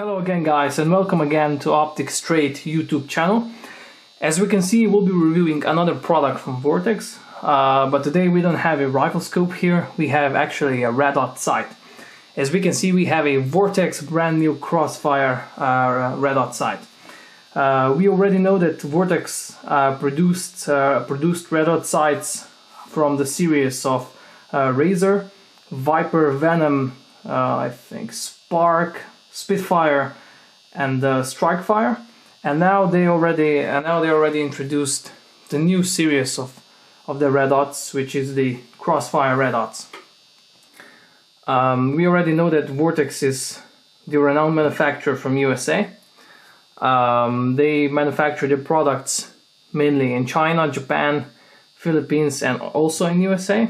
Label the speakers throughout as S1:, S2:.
S1: Hello again guys, and welcome again to Optic Straight YouTube channel. As we can see, we'll be reviewing another product from Vortex, but today we don't have a rifle scope here, we have actually a red dot sight. As we can see, we have a Vortex brand new Crossfire red dot sight. We already know that Vortex produced red dot sights from the series of Razor, Viper, Venom, I think Spark, Spitfire, and Strikefire, and now they already introduced the new series of the red dots, which is the Crossfire red dots. We already know that Vortex is the renowned manufacturer from USA. They manufacture their products mainly in China, Japan, Philippines, and also in USA.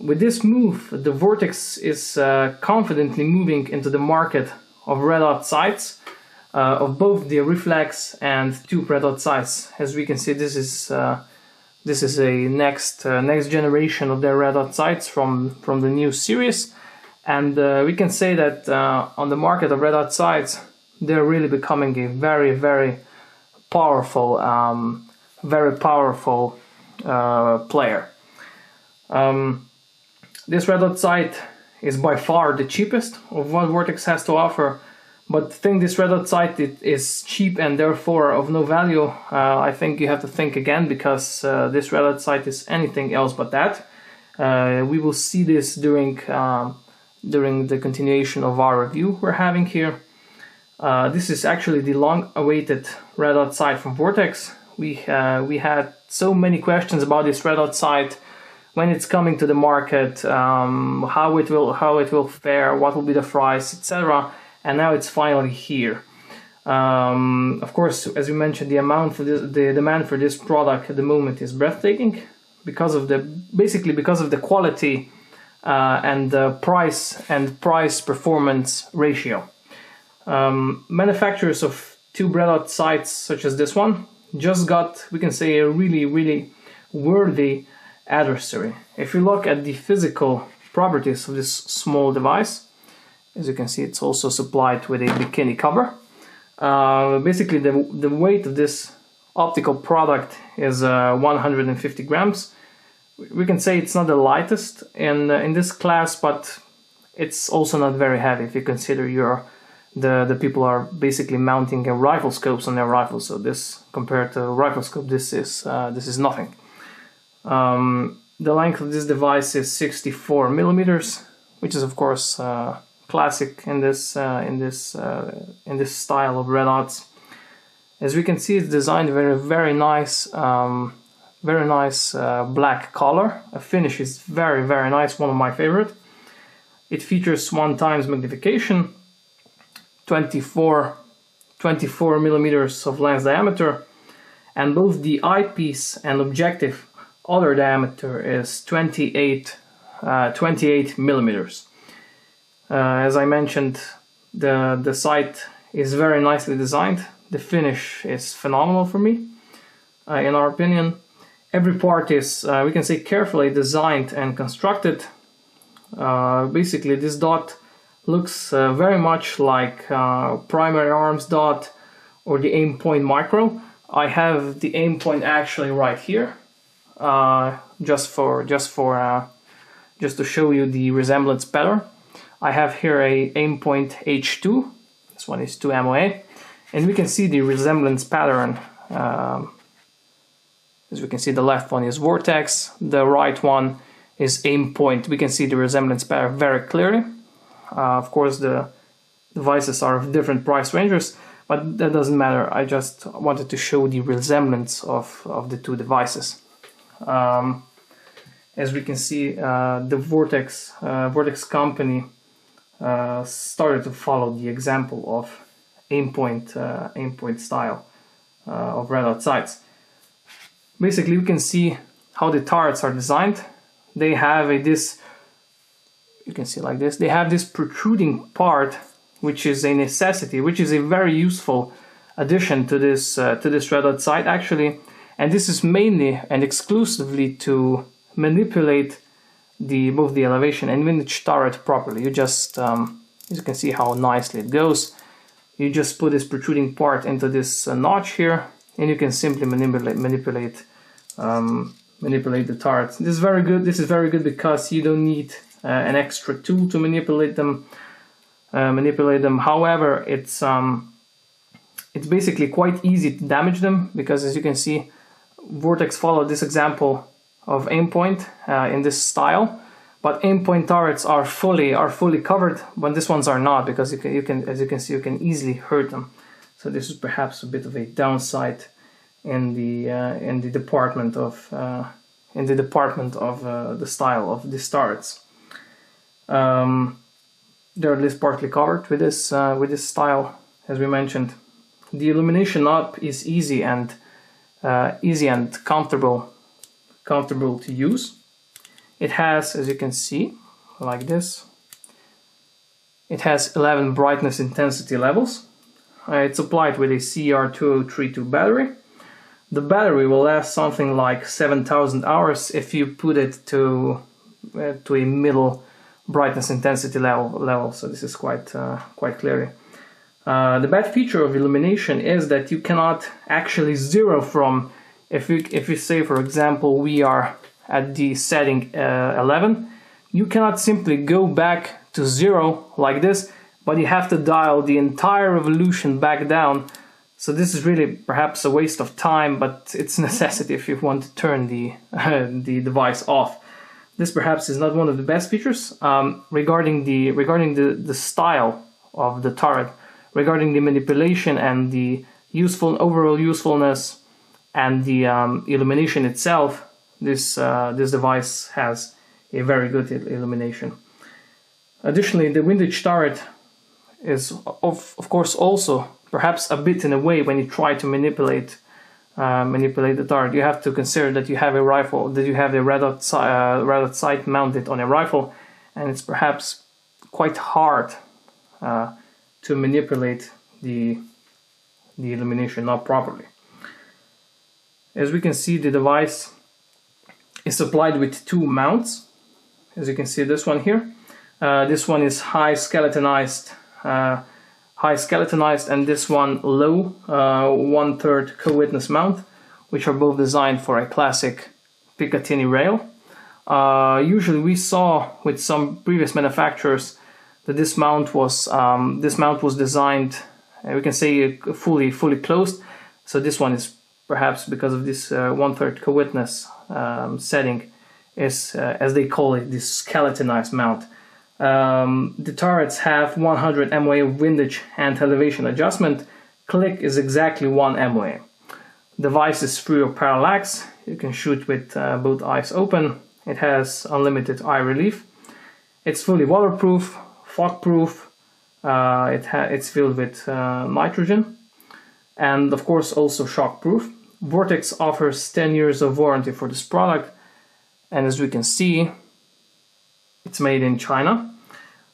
S1: With this move, the Vortex is confidently moving into the market of red dot sights, of both the reflex and tube red dot sights. As we can see, this is a next generation of their red dot sights from the new series, and we can say that on the market of red dot sights, they're really becoming a very powerful player. This red dot sight is by far the cheapest of what Vortex has to offer, but to think this red dot sight is cheap and therefore of no value, I think you have to think again, because this red dot sight is anything else but that. We will see this during the continuation of our review we're having here. This is actually the long-awaited red dot sight from Vortex. We had so many questions about this red dot sight, when it's coming to the market, how it will fare, what will be the price, etc. And now it's finally here. Of course, as we mentioned, the demand for this product at the moment is breathtaking because of the quality and the price performance ratio. Manufacturers of tube red dot sights such as this one just got, we can say, a really worthy adversary. If you look at the physical properties of this small device, as you can see, it's also supplied with a bikini cover. Basically, the weight of this optical product is 150 grams. We can say it's not the lightest in this class, but it's also not very heavy if you consider the people are basically mounting rifle scopes on their rifles. So this, compared to a rifle scope, this is nothing. The length of this device is 64 millimeters, which is of course classic in this style of red dots. As we can see, it's designed very nice black color. A finish is very nice, one of my favorite. It features 1x magnification, 24 millimeters of lens diameter, and both the eyepiece and objective other diameter is 28 millimeters. As I mentioned, the sight is very nicely designed. The finish is phenomenal for me, in our opinion. Every part is, we can say, carefully designed and constructed. Basically, this dot looks very much like primary arms dot or the aim point micro. I have the aim point actually right here. Just to show you the resemblance better, I have here a aim point H2. This one is 2 MOA, and we can see the resemblance pattern. As we can see, the left one is Vortex, the right one is aim point. We can see the resemblance pattern very clearly. Of course, the devices are of different price ranges, but that doesn't matter. I just wanted to show the resemblance of the two devices. As we can see, the Vortex company started to follow the example of aim point style of red dot sights. Basically, we can see how the turrets are designed. They have you can see like this. They have this protruding part, which is a necessity, which is a very useful addition to this red dot sight actually. And this is mainly and exclusively to manipulate both the elevation and vintage turret properly. You just As you can see how nicely it goes. You just put this protruding part into this notch here, and you can simply manipulate the turrets. This is very good. This is very good because you don't need an extra tool to manipulate them. However, it's basically quite easy to damage them, because as you can see, Vortex followed this example of aimpoint in this style, but aimpoint turrets are fully covered, but these ones are not, because you can as you can see, you can easily hurt them. So this is perhaps a bit of a downside in the department of the style of these turrets. They're at least partly covered with this style, as we mentioned. The illumination up is easy and comfortable to use. It has, as you can see, like this, it has 11 brightness intensity levels. It's applied with a CR2032 battery. The battery will last something like 7,000 hours if you put it to a middle brightness intensity level. So this is quite clearly. The bad feature of illumination is that you cannot actually zero from, if you say, for example, we are at the setting 11, you cannot simply go back to 0 like this, but you have to dial the entire revolution back down. So this is really perhaps a waste of time, but it's a necessity if you want to turn the device off. This perhaps is not one of the best features. Regarding the style of the turret, regarding the manipulation and the overall usefulness and the illumination itself, this device has a very good illumination. Additionally, the windage turret is of course also perhaps a bit in a way when you try to manipulate the turret. You have to consider that you have a rifle, that you have a red dot sight mounted on a rifle, and it's perhaps quite hard to manipulate the illumination not properly. As we can see, the device is supplied with two mounts. As you can see, this one here. This one is high skeletonized, and this one low 1/3 co-witness mount, which are both designed for a classic Picatinny rail. Usually, we saw with some previous manufacturers that this mount was designed, we can say, fully closed. So this one is perhaps because of this 1/3 co-witness setting, is as they call it, this skeletonized mount. The turrets have 100 MOA windage and elevation adjustment. Click is exactly 1 MOA. Device is free of parallax. You can shoot with both eyes open. It has unlimited eye relief. It's fully waterproof, fog-proof. It's filled with nitrogen, and of course also shock-proof. Vortex offers 10 years of warranty for this product, and as we can see, it's made in China.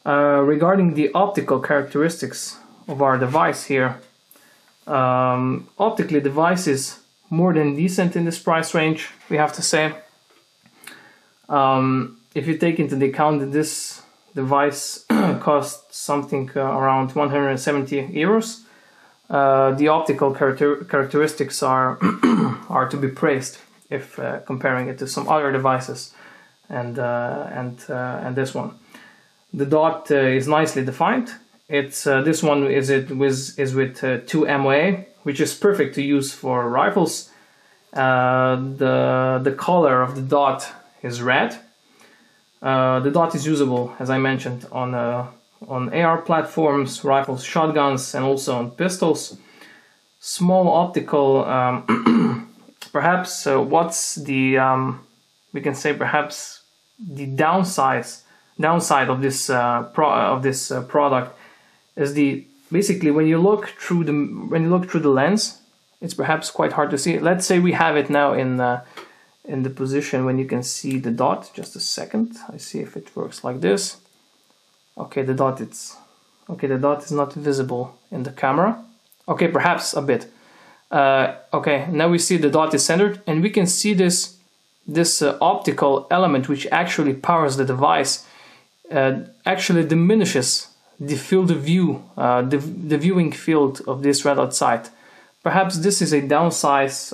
S1: Regarding the optical characteristics of our device here, optically, the device is more than decent in this price range, we have to say. If you take into account that this device costs something around 170 euros, the optical characteristics are to be praised if comparing it to some other devices, and this one. The dot is nicely defined. It's this one is with 2 MOA, which is perfect to use for rifles. The color of the dot is red. The dot is usable, as I mentioned, on AR platforms, rifles, shotguns, and also on pistols. Small optical, perhaps what's the we can say perhaps the downside of this product is basically when you look through the lens, it's perhaps quite hard to see. Let's say we have it now in the position when you can see the dot. Just a second, I see if it works like this. Okay, the dot is not visible in the camera. Okay, perhaps a bit. Okay, now we see the dot is centered, and we can see this optical element which actually powers the device actually diminishes the field of view, the viewing field of this red dot sight. Perhaps this is a downsize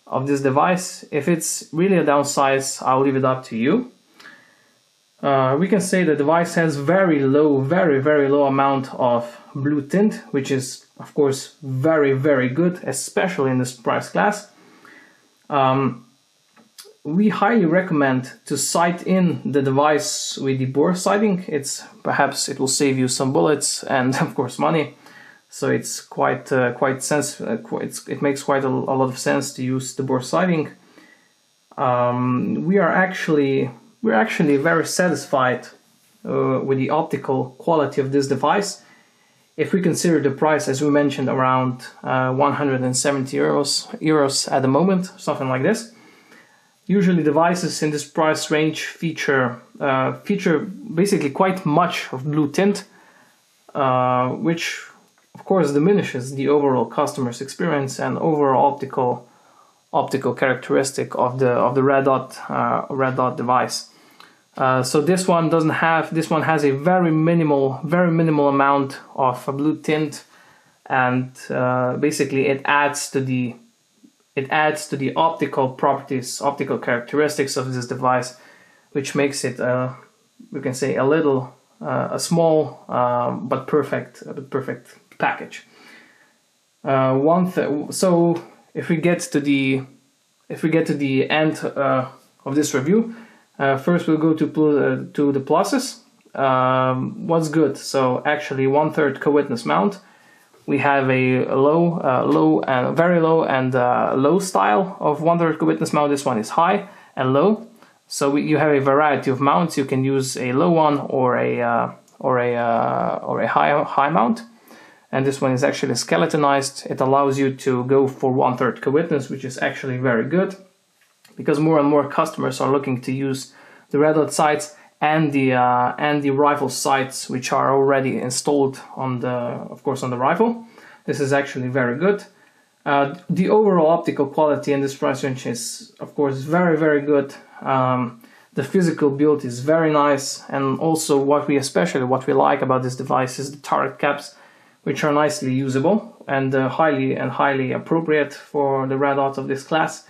S1: of this device. If it's really a downsize, I'll leave it up to you. We can say the device has very low, very low amount of blue tint, which is of course very good, especially in this price class. We highly recommend to sight in the device with the bore sighting. Perhaps it will save you some bullets and of course money. So it's it makes quite a lot of sense to use the bore sighting. We're actually very satisfied with the optical quality of this device. If we consider the price, as we mentioned, around 170 euros at the moment, something like this. Usually devices in this price range feature basically quite much of blue tint, which of course diminishes the overall customer's experience and overall optical characteristic of the red dot device. So this one has a very minimal amount of blue tint, and basically it adds to the optical properties, optical characteristics of this device, which makes it we can say a small but perfect package. So if we get to the end of this review, first we'll go to the pluses. What's good? So actually 1/3 co-witness mount. We have a very low and low style of 1/3 co-witness mount. This one is high and low. So you have a variety of mounts. You can use a low one or a high mount. And this one is actually skeletonized. It allows you to go for 1/3 co-witness, which is actually very good, because more and more customers are looking to use the red dot sights and the rifle sights, which are already installed on the rifle. This is actually very good. The overall optical quality in this price range is of course very good. The physical build is very nice, and also what we like about this device is the turret caps, which are nicely usable and highly appropriate for the red dot of this class.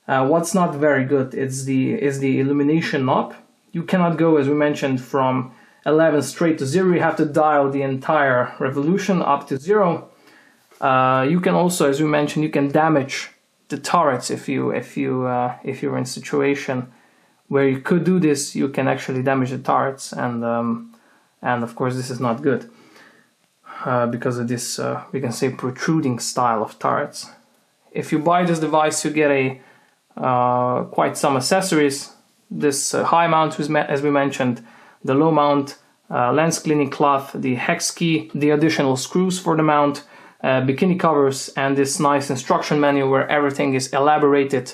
S1: What's not very good is the illumination knob. You cannot go, as we mentioned, from 11 straight to 0. You have to dial the entire revolution up to 0. You can also, as we mentioned, you can damage the turrets if you're in a situation where you could do this. You can actually damage the turrets, and of course this is not good because of this we can say protruding style of turrets. If you buy this device, you get quite some accessories. This high mount, as we mentioned, the low mount, lens cleaning cloth, the hex key, the additional screws for the mount, bikini covers, and this nice instruction manual where everything is elaborated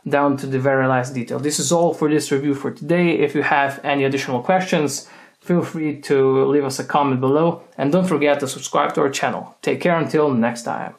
S1: down to the very last detail. This is all for this review for today. If you have any additional questions, feel free to leave us a comment below, and don't forget to subscribe to our channel. Take care until next time.